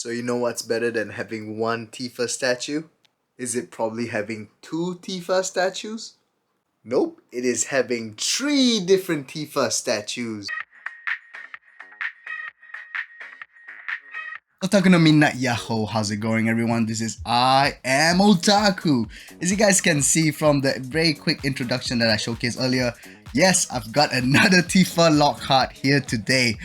So you know what's better than having one Tifa statue? Is it probably having two Tifa statues? Nope, it is having three different Tifa statues. Otaku no Minna, Yahoo, how's it going everyone? This is I am Otaku. As you guys can see from the very quick introduction that I showcased earlier, yes, I've got another Tifa Lockhart here today.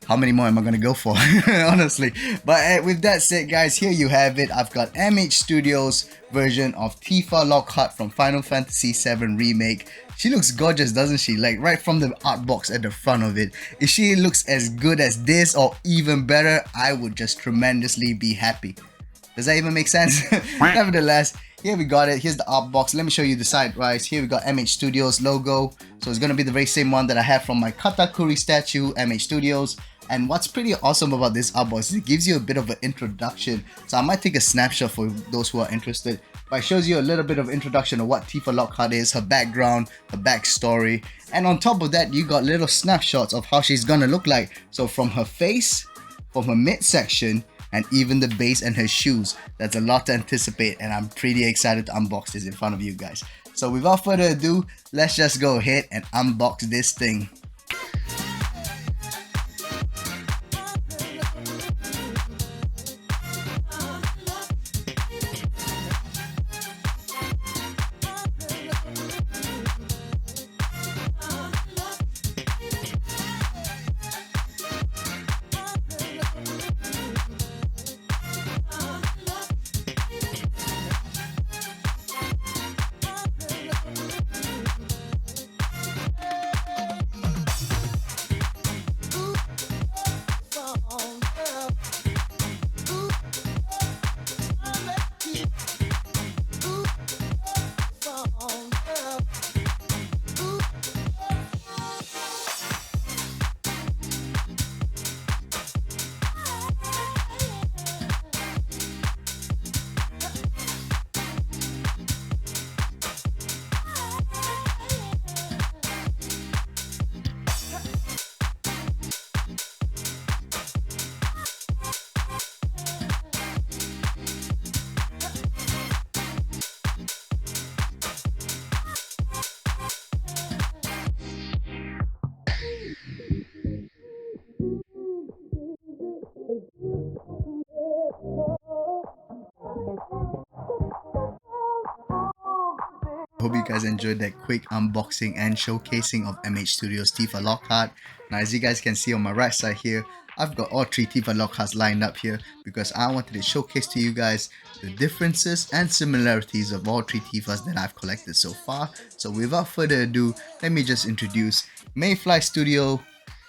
How many more am I gonna go for? Honestly. But with that said, guys, here you have it. I've got MH Studios version of Tifa Lockhart from Final Fantasy VII Remake. She looks gorgeous, doesn't she? Like right from the art box at the front of it. If she looks as good as this or even better, I would just tremendously be happy. Does that even make sense? Nevertheless, here we got it. Here's the art box. Let me show you the side, right? Here we got MH Studios logo. So it's gonna be the very same one that I have from my Katakuri statue, MH Studios. And what's pretty awesome about this art box is it gives you a bit of an introduction. So I might take a snapshot for those who are interested. But it shows you a little bit of introduction of what Tifa Lockhart is, her background, her backstory. And on top of that, you got little snapshots of how she's gonna look like. So from her face, from her midsection, and even the base and her shoes. That's a lot to anticipate, and I'm pretty excited to unbox this in front of you guys. So without further ado, let's just go ahead and unbox this thing. Hope you guys enjoyed that quick unboxing and showcasing of MH Studios Tifa Lockhart. Now as you guys can see on my right side here, I've got all three Tifa Lockharts lined up here because I wanted to showcase to you guys the differences and similarities of all three Tifas that I've collected so far. So without further ado, let me just introduce Mayfly Studio,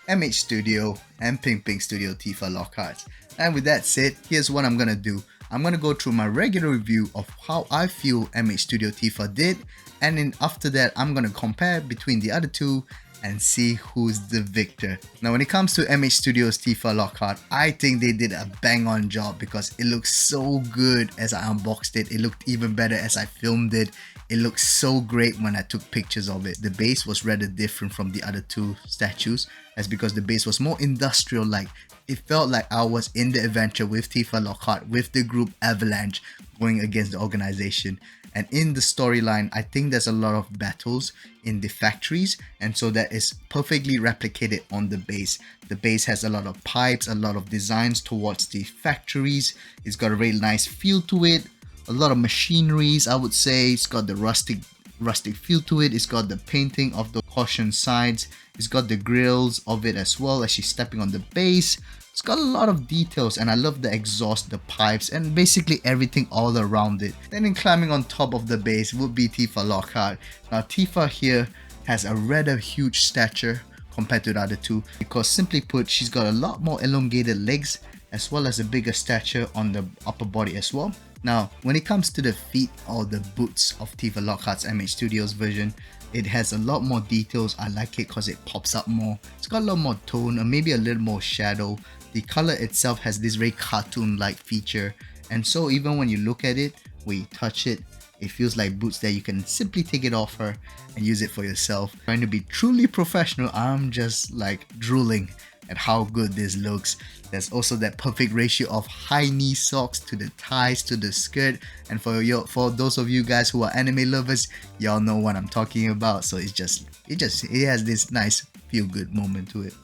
MH Studio, and Pink Pink Studio Tifa Lockhart. And with that said, here's what I'm gonna do. I'm gonna go through my regular review of how I feel MH Studio Tifa did, and then after that I'm gonna compare between the other two and see who's the victor. Now when it comes to MH Studios Tifa Lockhart, I think they did a bang on job because it looks so good as I unboxed it. It looked even better as I filmed it. It looked so great when I took pictures of it. The base was rather different from the other two statues. That's because the base was more industrial like. It felt like I was in the adventure with Tifa Lockhart, with the group Avalanche going against the organization. And in the storyline, I think there's a lot of battles in the factories, and so that is perfectly replicated on the base. The base has a lot of pipes, a lot of designs towards the factories. It's got a very nice feel to it. A lot of machineries, I would say. It's got the rustic feel to it. It's got the painting of the caution sides. It's got the grills of it as well as she's stepping on the base. It's got a lot of details, and I love the exhaust, the pipes, and basically everything all around it. Then in climbing on top of the base would be Tifa Lockhart. Now Tifa here has a rather huge stature compared to the other two because simply put, she's got a lot more elongated legs as well as a bigger stature on the upper body as well. Now, when it comes to the feet or the boots of Tifa Lockhart's MH Studios version, it has a lot more details. I like it because it pops up more. It's got a lot more tone or maybe a little more shadow. The color itself has this very cartoon-like feature, and so even when you look at it, when you touch it, it feels like boots that you can simply take it off her and use it for yourself. Trying to be truly professional, I'm just like drooling at how good this looks. There's also that perfect ratio of high knee socks to the ties to the skirt, and for those of you guys who are anime lovers, y'all know what I'm talking about. So it has this nice feel good moment to it.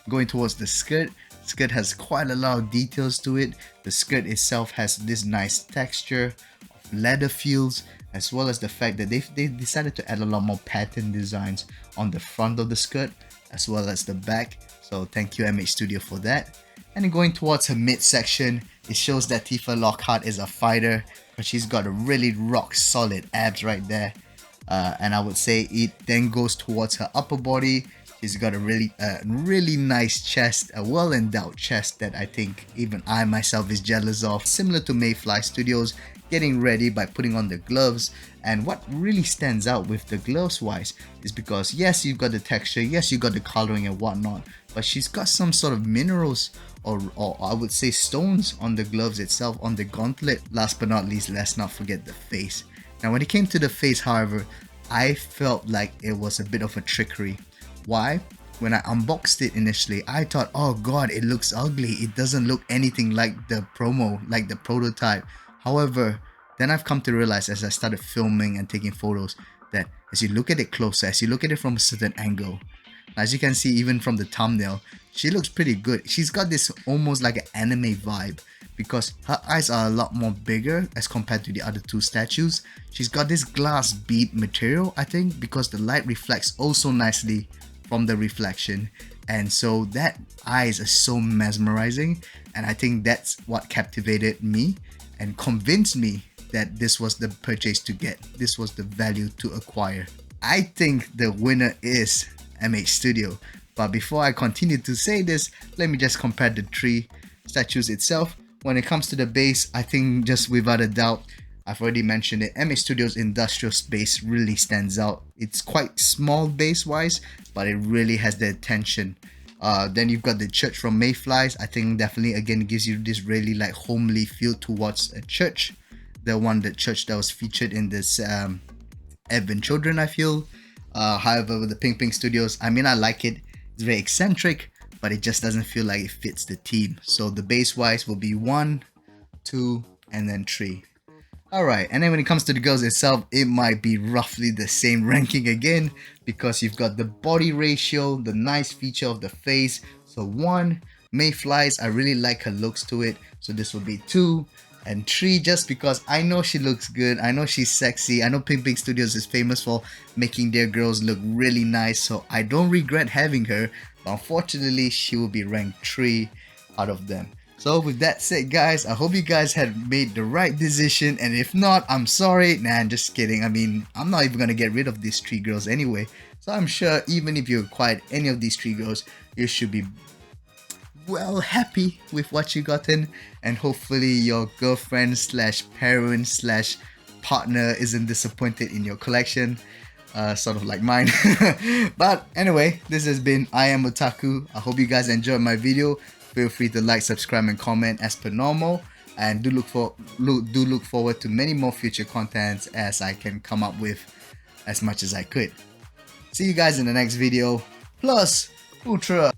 Going towards the skirt has quite a lot of details to it. The skirt itself has this nice texture of leather feels, as well as the fact that they decided to add a lot more pattern designs on the front of the skirt as well as the back. So thank you MH Studio for that. And then going towards her midsection, it shows that Tifa Lockhart is a fighter, but she's got a really rock solid abs right there. And I would say it then goes towards her upper body. She's got a really nice chest, a well endowed chest that I think even I myself is jealous of. Similar to Mayfly Studios, getting ready by putting on the gloves. And what really stands out with the gloves wise is because yes, you've got the texture, yes, you got the coloring and whatnot, but she's got some sort of minerals or I would say stones on the gloves itself, on the gauntlet. Last but not least, let's not forget the face. Now when it came to the face, however, I felt like it was a bit of a trickery. Why? When I unboxed it initially, I thought, oh god, it looks ugly. It doesn't look anything like the promo, like the prototype. However, then I've come to realize as I started filming and taking photos that as you look at it closer, as you look at it from a certain angle, as you can see even from the thumbnail, she looks pretty good. She's got this almost like an anime vibe because her eyes are a lot more bigger as compared to the other two statues. She's got this glass bead material, I think, because the light reflects also nicely from the reflection, and so that eyes are so mesmerizing, and I think that's what captivated me and convinced me that this was the purchase to get, this was the value to acquire. I think the winner is MH Studio, but before I continue to say this, let me just compare the three statues itself. When it comes to the base, I think just without a doubt, I've already mentioned it, MH Studio's industrial space really stands out. It's quite small base wise, but it really has the attention. Then you've got the church from Mayflies. I think definitely again gives you this really like homely feel towards a church. The church that was featured in this Advent Children, I feel. However, with the Pink Pink Studios, I mean, I like it. It's very eccentric, but it just doesn't feel like it fits the theme. So the base wise will be 1, 2, and then 3. Alright, and then when it comes to the girls itself, it might be roughly the same ranking again because you've got the body ratio, the nice feature of the face. So 1, Mayflies, I really like her looks to it. So this will be 2, and 3 just because I know she looks good, I know she's sexy. I know Pink Pink Studios is famous for making their girls look really nice, so I don't regret having her, but unfortunately she will be ranked 3 out of them. So with that said guys, I hope you guys had made the right decision, and if not, I'm sorry. Nah, I'm just kidding. I mean, I'm not even gonna get rid of these 3 girls anyway, so I'm sure even if you acquired any of these 3 girls, you should be well happy with what you gotten, and hopefully your girlfriend slash parent slash partner isn't disappointed in your collection, sort of like mine. But anyway, this has been I Am Otaku. I hope you guys enjoyed my video. Feel free to like, subscribe and comment as per normal, and do look forward to many more future contents as I can come up with as much as I could. See you guys in the next video. Plus Ultra.